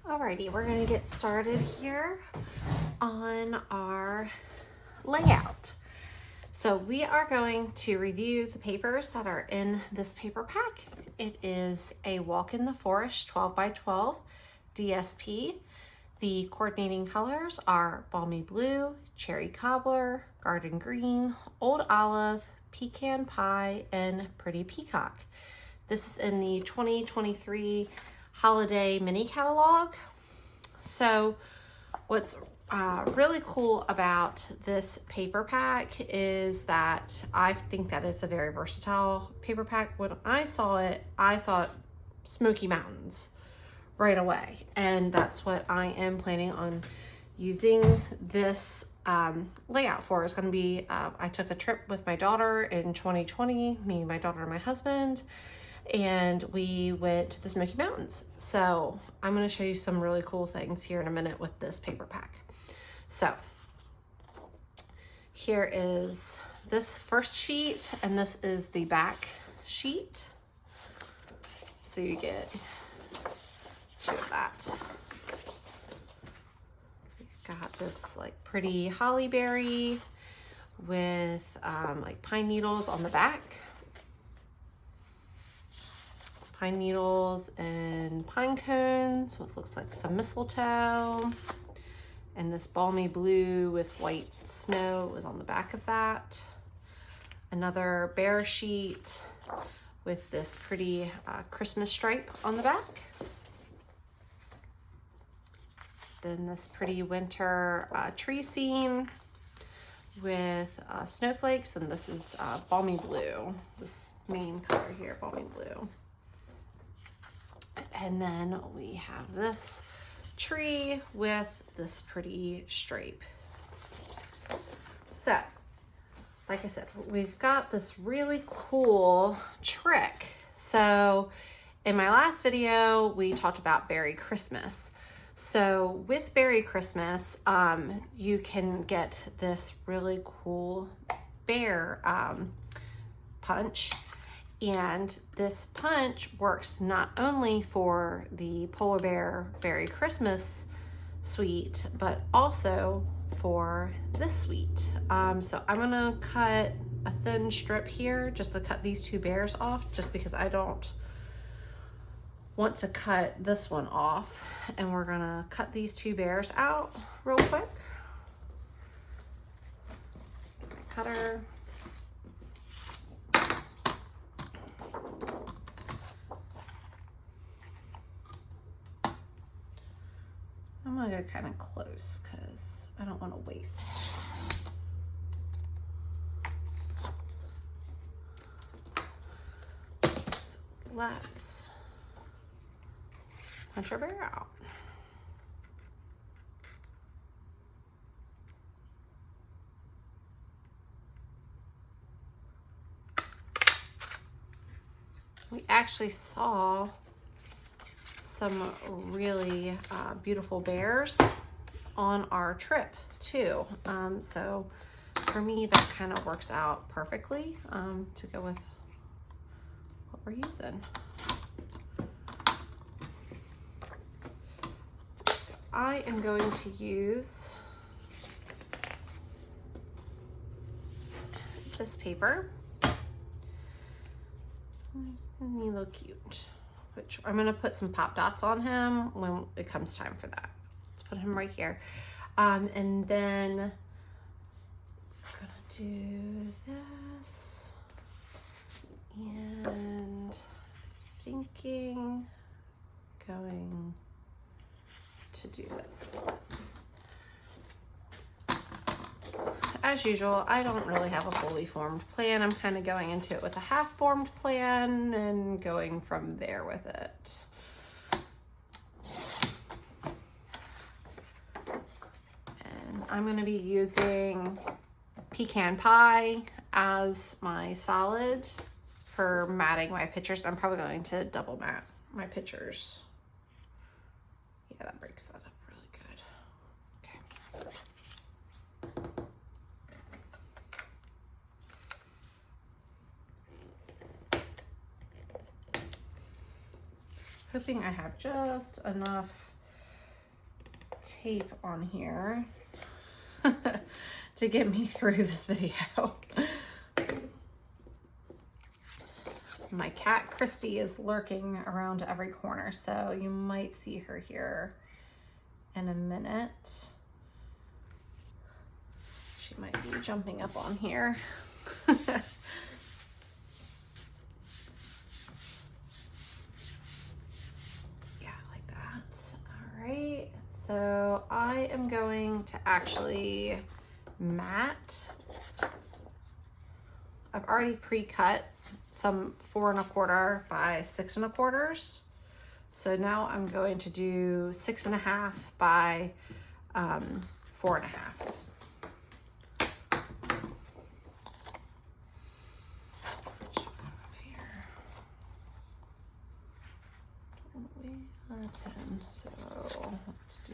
Alrighty, we're going to get started here on our layout. So we are going to review the papers that are in this paper pack. It is a Walk in the Forest 12 by 12 DSP. The coordinating colors are Balmy Blue, Cherry Cobbler, Garden Green, Old Olive, Pecan Pie, and Pretty Peacock. This is in the 2023 Holiday Mini Catalog. So what's really cool about this paper pack is that I think that it's a very versatile paper pack. When I saw it, I thought Smoky Mountains right away. And that's what I am planning on using this layout for. It's going to be, I took a trip with my daughter in 2020, me, my daughter, and my husband, and we went to the Smoky Mountains. So I'm going to show you some really cool things here in a minute with this paper pack. So here is this first sheet, and this is the back sheet. So you get two of that. We've got this like pretty holly berry with like pine needles on the back. Pine needles and pine cones, so it looks like some mistletoe. And this balmy blue with white snow was on the back of that. Another bear sheet with this pretty Christmas stripe on the back. Then this pretty winter tree scene with snowflakes, and this is balmy blue, this main color here, balmy blue. And then we have this tree with this pretty stripe. So, like I said, we've got this really cool trick. So, in my last video, we talked about Berry Christmas. So, with Berry Christmas, you can get this really cool bear punch. And this punch works not only for the Polar Bear Berry Christmas suite, but also for this suite. So I'm gonna cut a thin strip here just to cut these two bears off, just because I don't want to cut this one off. And we're gonna cut these two bears out real quick. Cutter. I'm gonna go kind of close because I don't want to waste. So let's punch our bear out. We actually saw some really beautiful bears on our trip too. So for me, that kind of works out perfectly to go with what we're using. So I am going to use this paper. He look cute. Which I'm gonna put some pop dots on him when it comes time for that. Let's put him right here. And then I'm gonna do this. And thinking going to do this. As usual, I don't really have a fully formed plan. I'm kind of going into it with a half-formed plan and going from there with it. And I'm going to be using Pecan Pie as my solid for matting my pictures. I'm probably going to double matte my pictures. Yeah, that breaks that up really good. Okay. Hoping I have just enough tape on here to get me through this video. My cat Christy is lurking around every corner, so you might see her here in a minute. She might be jumping up on here. Right, so I am going to actually mat. I've already pre-cut some 4 1/4 by 6 1/4. So now I'm going to do 6 1/2 by 4 1/2. Here. 10. So let's do.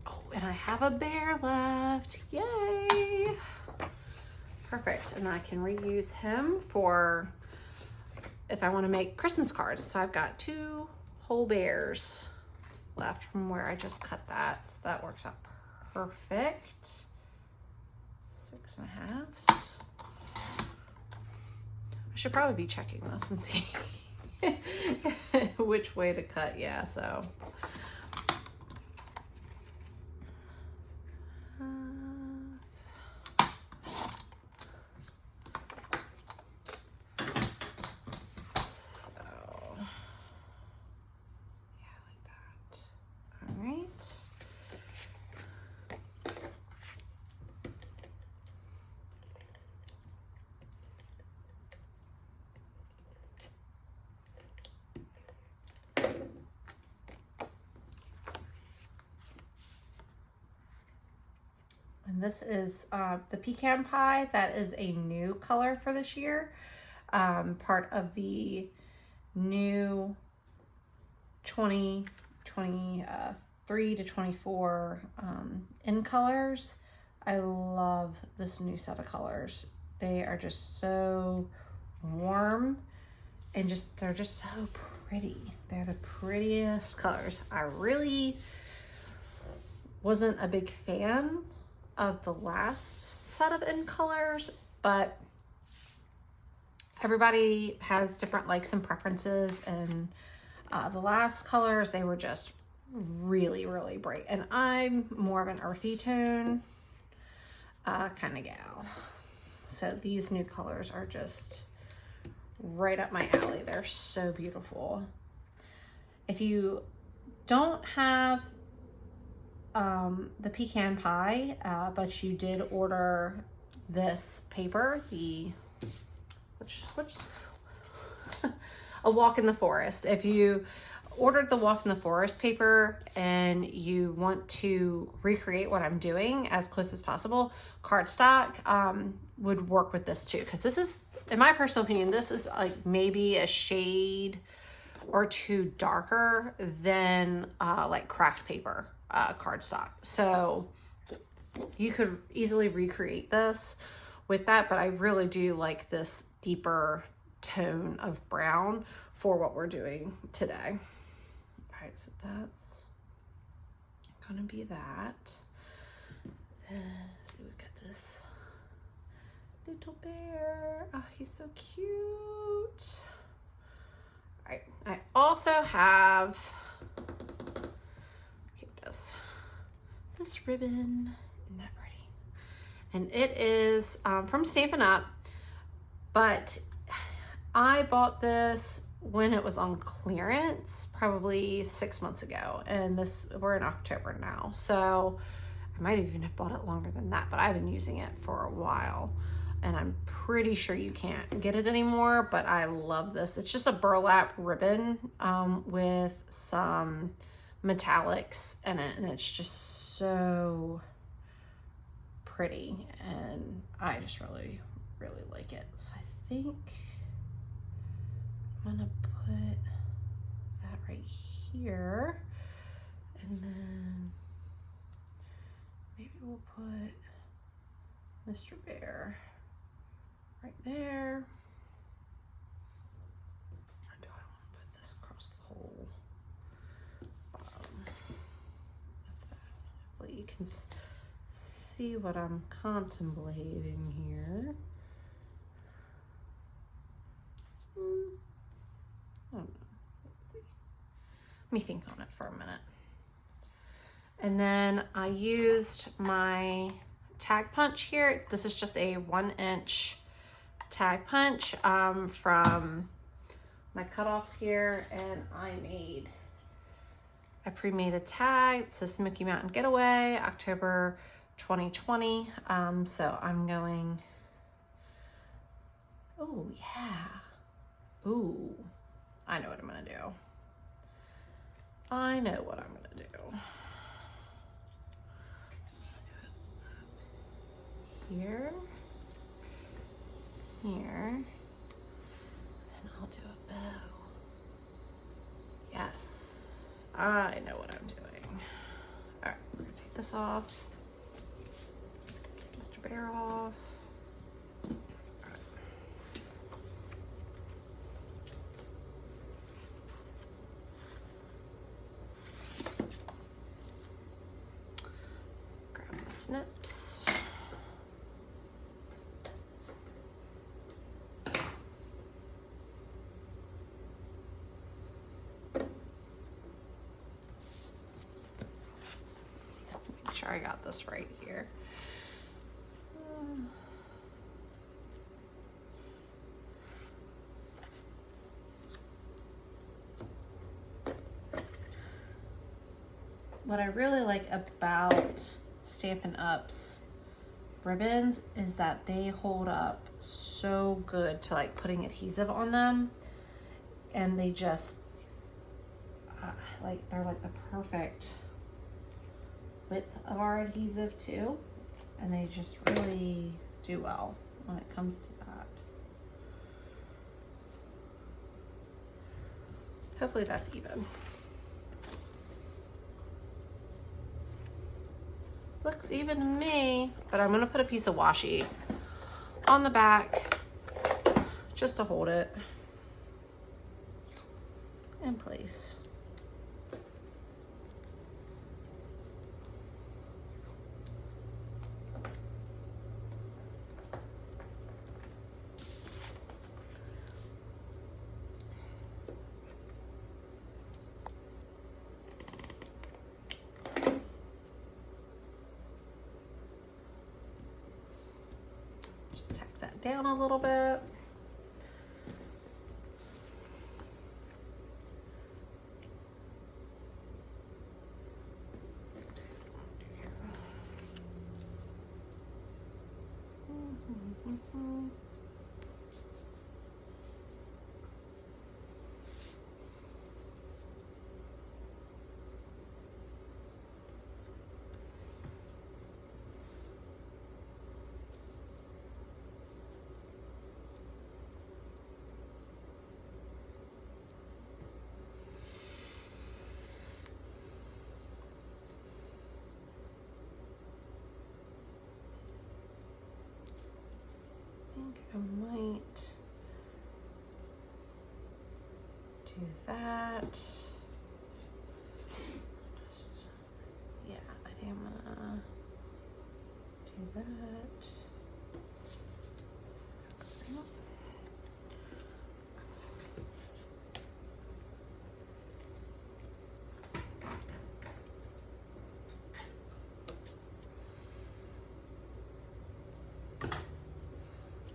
Oh, and I have a bear left. Yay! Perfect. And I can reuse him for if I want to make Christmas cards. So I've got 2 whole bears left from where I just cut that. So that works out perfect. 6 1/2. I should probably be checking this and see which way to cut. Yeah, so 6 And this is the pecan pie. That is a new color for this year. Part of the new 2023 to 24 in colors. I love this new set of colors. They are just so warm and they're just so pretty. They're the prettiest colors. I really wasn't a big fan of the last set of in colors, but everybody has different likes and preferences, and the last colors, they were just really, really bright, and I'm more of an earthy tone kind of gal. So these new colors are just right up my alley. They're so beautiful. If you don't have the pecan pie, but you did order this paper, which a walk in the forest. If you ordered the walk in the forest paper and you want to recreate what I'm doing as close as possible, cardstock would work with this too, because this is, in my personal opinion, this is like maybe a shade or 2 darker than like craft paper cardstock. So you could easily recreate this with that, but I really do like this deeper tone of brown for what we're doing today. All right, so that's gonna be that. And so we've got this little bear. Oh, he's so cute. All right, I also have, here it is, this ribbon. Isn't that pretty? And it is from Stampin Up, but I bought this when it was on clearance, probably 6 months ago, and we're in October now, so I might even have bought it longer than that, but I've been using it for a while, and I'm pretty sure you can't get it anymore, but I love this. It's just a burlap ribbon with some metallics in it, and it's just so pretty, and I just really, really like it. So I think I'm gonna put that right here, and then maybe we'll put Mr. Bear right there. Or do I want to put this across the whole bottom of that? Hopefully you can see what I'm contemplating here. I don't know. Let's see. Let me think on it for a minute. And then I used my tag punch here. This is just a 1-inch tag punch from my cutoffs here, and I pre-made a tag. It says Smoky Mountain Getaway, October 2020. So I'm going, oh yeah. Ooh, I know what I'm gonna do. I know what I'm gonna do. Here, and I'll do a bow. Yes, I know what I'm doing. All right, we're gonna take this off. Mr. Bear off. Grab the snips. Make sure I got this right here. What I really like about Stampin' Up's ribbons is that they hold up so good to like putting adhesive on them, and they just they're like the perfect width of our adhesive too, and they just really do well when it comes to that. Hopefully that's even. Looks even to me, but I'm gonna put a piece of washi on the back just to hold it in place. Down a little bit. I might do that. Yeah, I think I'm gonna do that.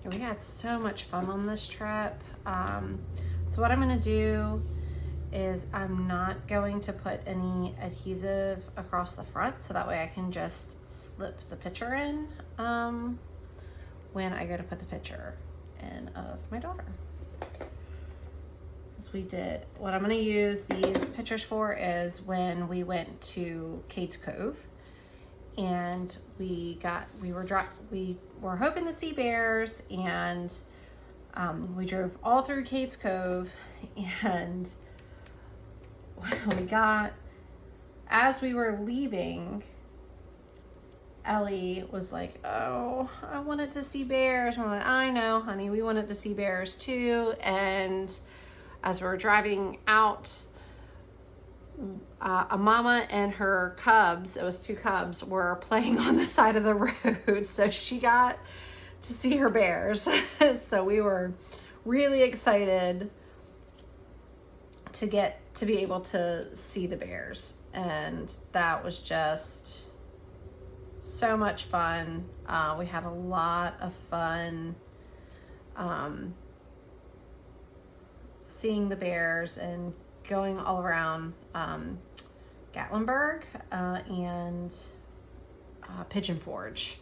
We had so much fun on this trip. So what I'm gonna do is I'm not going to put any adhesive across the front, so that way I can just slip the picture in when I go to put the picture in of my daughter. As we did, what I'm gonna use these pictures for is when we went to Cades Cove, and we were hoping to see bears, and we drove all through Cades Cove, and when we got, as we were leaving Ellie was like, oh, I wanted to see bears. And I'm like, I know, honey, we wanted to see bears too. And as we were driving out, a mama and her cubs, it was 2 cubs, were playing on the side of the road. So she got to see her bears. So we were really excited to get to be able to see the bears. And that was just so much fun. We had a lot of fun seeing the bears and going all around Gatlinburg and Pigeon Forge.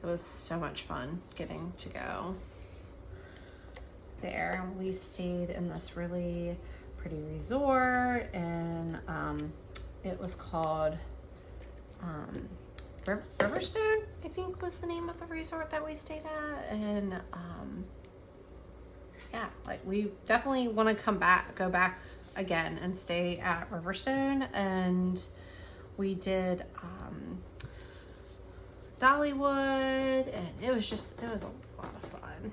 It was so much fun getting to go there. We stayed in this really pretty resort, and it was called Riverstone, I think was the name of the resort that we stayed at. And yeah, like we definitely want to go back again and stay at Riverstone. And we did Dollywood, and it was a lot of fun.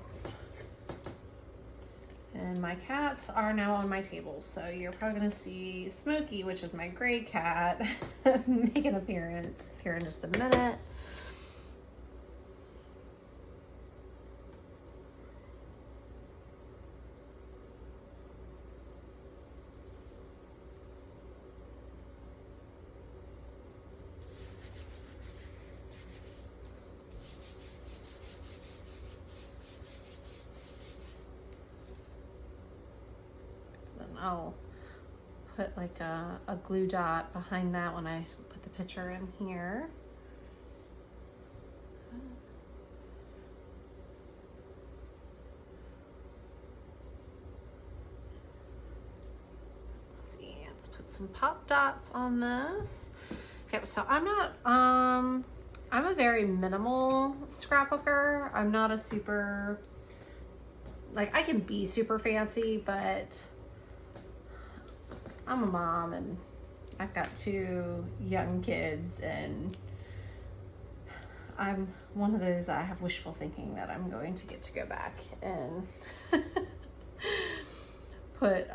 And my cats are now on my table, so you're probably gonna see Smokey, which is my gray cat, make an appearance here in just a minute. I'll put like a glue dot behind that when I put the picture in here. Let's see, let's put some pop dots on this. Okay, so I'm a very minimal scrapbooker. I'm not a super, like, I can be super fancy, but I'm a mom and I've got 2 young kids, and I'm one of those that I have wishful thinking that I'm going to get to go back and put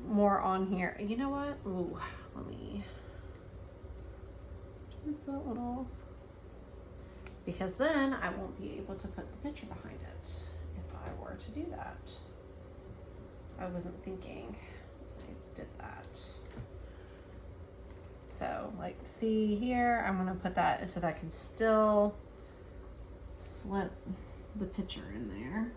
more on here. You know what? Ooh, let me take that one off, because then I won't be able to put the picture behind it if I were to do that. I wasn't thinking. Did that. So like, see here, I'm gonna put that so that I can still slip the picture in there.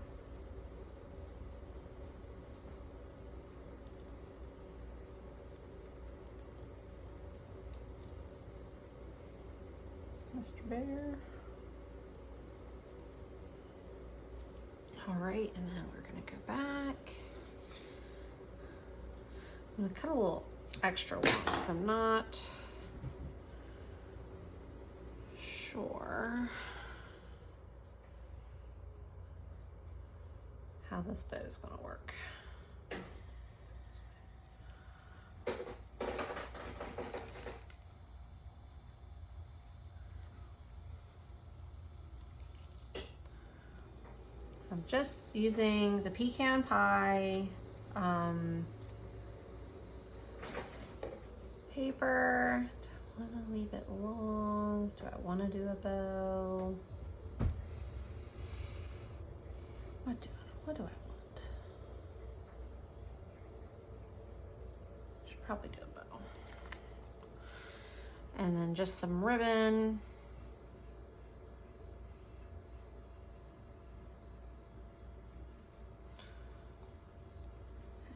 Mr. Bear. All right, and then we're gonna go back. I'm gonna cut a little extra long because I'm not sure how this bow is gonna work. So I'm just using the pecan pie paper. Do I want to leave it long? Do I want to do a bow? What do I want? Should probably do a bow. And then just some ribbon.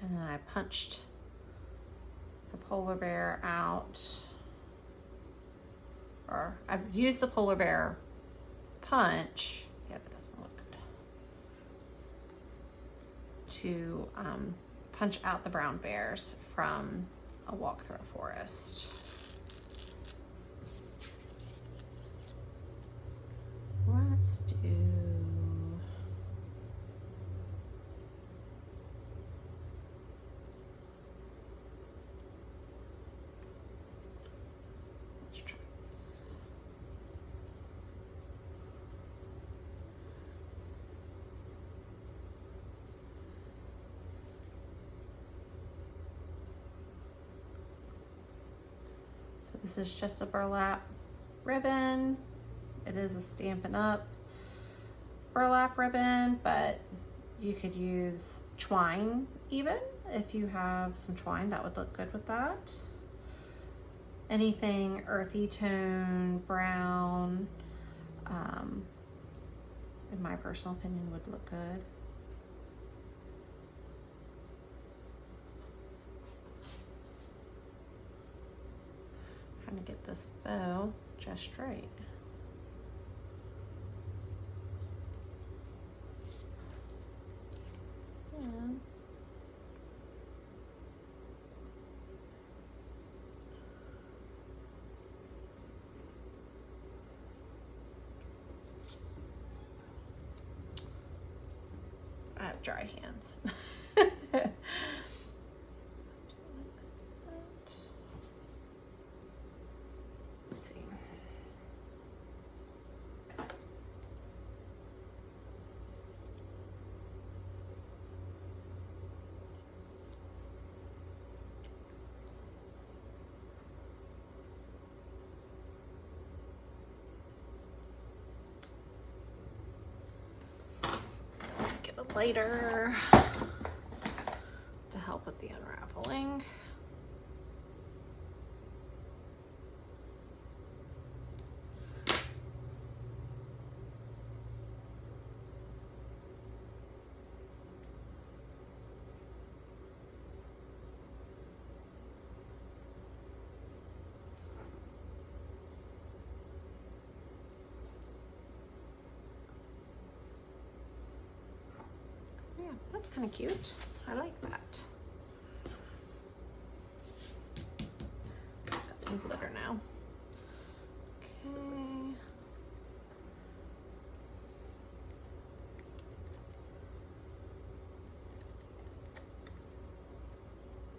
And then I punched the polar bear out, or I've used the polar bear punch. Yeah, that doesn't look good. To punch out the brown bears from a walk through a forest. Let's do. Let's try this. This is just a burlap ribbon. It is a Stampin' Up burlap ribbon, but you could use twine even. If you have some twine, that would look good with that. Anything earthy tone, brown, in my personal opinion, would look good. Trying to get this bow just right. Yeah. I have dry hands. Let's see. Get a lighter to help with the unraveling. Yeah, that's kind of cute. I like that. It's got some glitter now. Okay.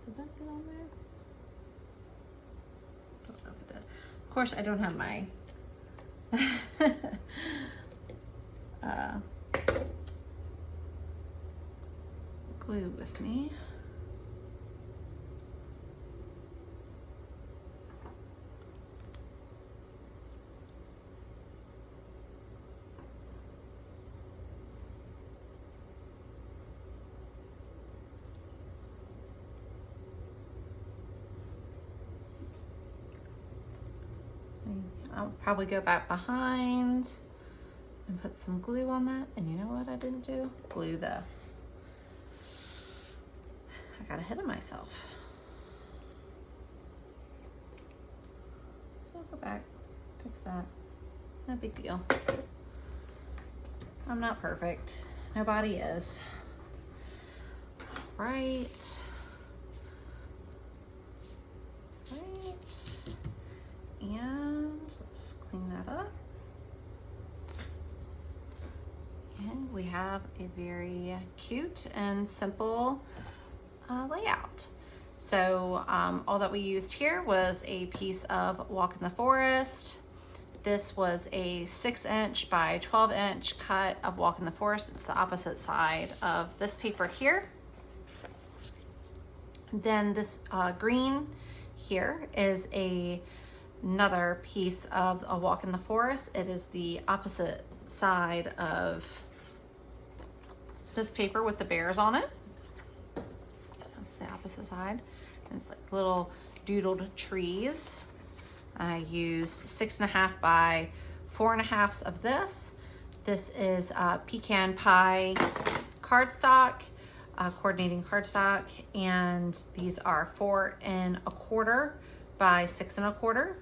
Did that get on there? Don't know if it did. Of course, I don't have my glue with me. I'll probably go back behind and put some glue on that. And you know what I didn't do? Glue this. I got ahead of myself. So I'll go back, fix that. No big deal. I'm not perfect. Nobody is. Right. And let's clean that up. And we have a very cute and simple layout. So all that we used here was a piece of Walk in the Forest. This was a 6" by 12" cut of Walk in the Forest. It's the opposite side of this paper here. Then this green here is another piece of a Walk in the Forest. It is the opposite side of this paper with the bears on it. That's the opposite side. And it's like little doodled trees. I used 6.5 by 4.5 of this. This is pecan pie cardstock, coordinating cardstock, and these are 4 1/4 by 6 1/4.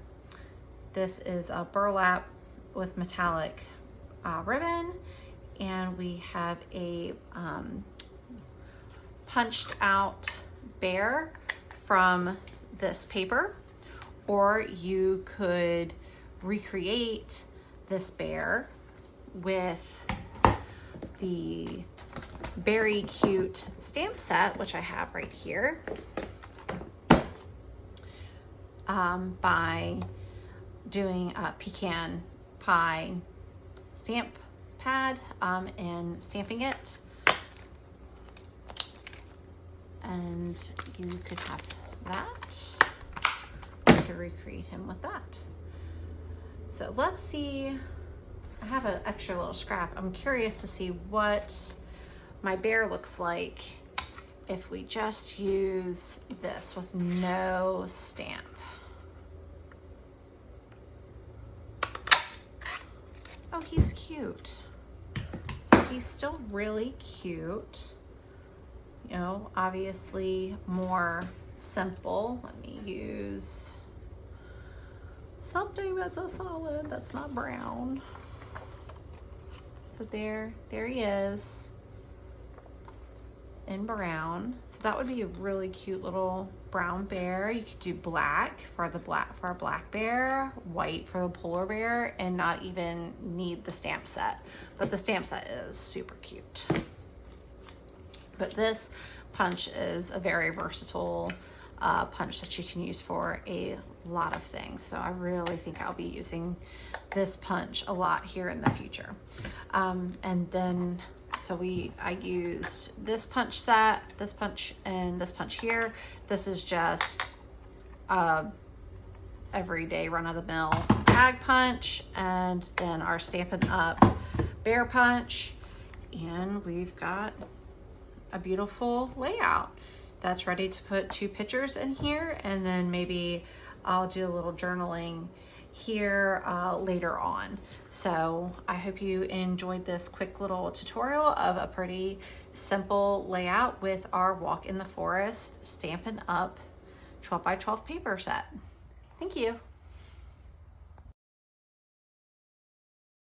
This is a burlap with metallic ribbon, and we have a punched out bear from this paper, or you could recreate this bear with the very cute stamp set, which I have right here, by doing a pecan pie stamp pad and stamping it. And you could have that. to recreate him with that. So let's see, I have an extra little scrap. I'm curious to see what my bear looks like if we just use this with no stamp. Oh, he's cute. So he's still really cute. You know, obviously more simple. Let me use something that's a solid, that's not brown. So there he is in brown. So that would be a really cute little brown bear. You could do black for our black bear, white for the polar bear, and not even need the stamp set. But the stamp set is super cute. But this punch is a very versatile punch that you can use for a lot of things. So I really think I'll be using this punch a lot here in the future. And then, so I used this punch set, this punch, and this punch here. This is just everyday run-of-the-mill tag punch, and then our Stampin' Up bear punch. And we've got a beautiful layout that's ready to put 2 pictures in here, and then maybe I'll do a little journaling here later on. So I hope you enjoyed this quick little tutorial of a pretty simple layout with our Walk in the Forest Stampin' Up 12 by 12 paper set. Thank you.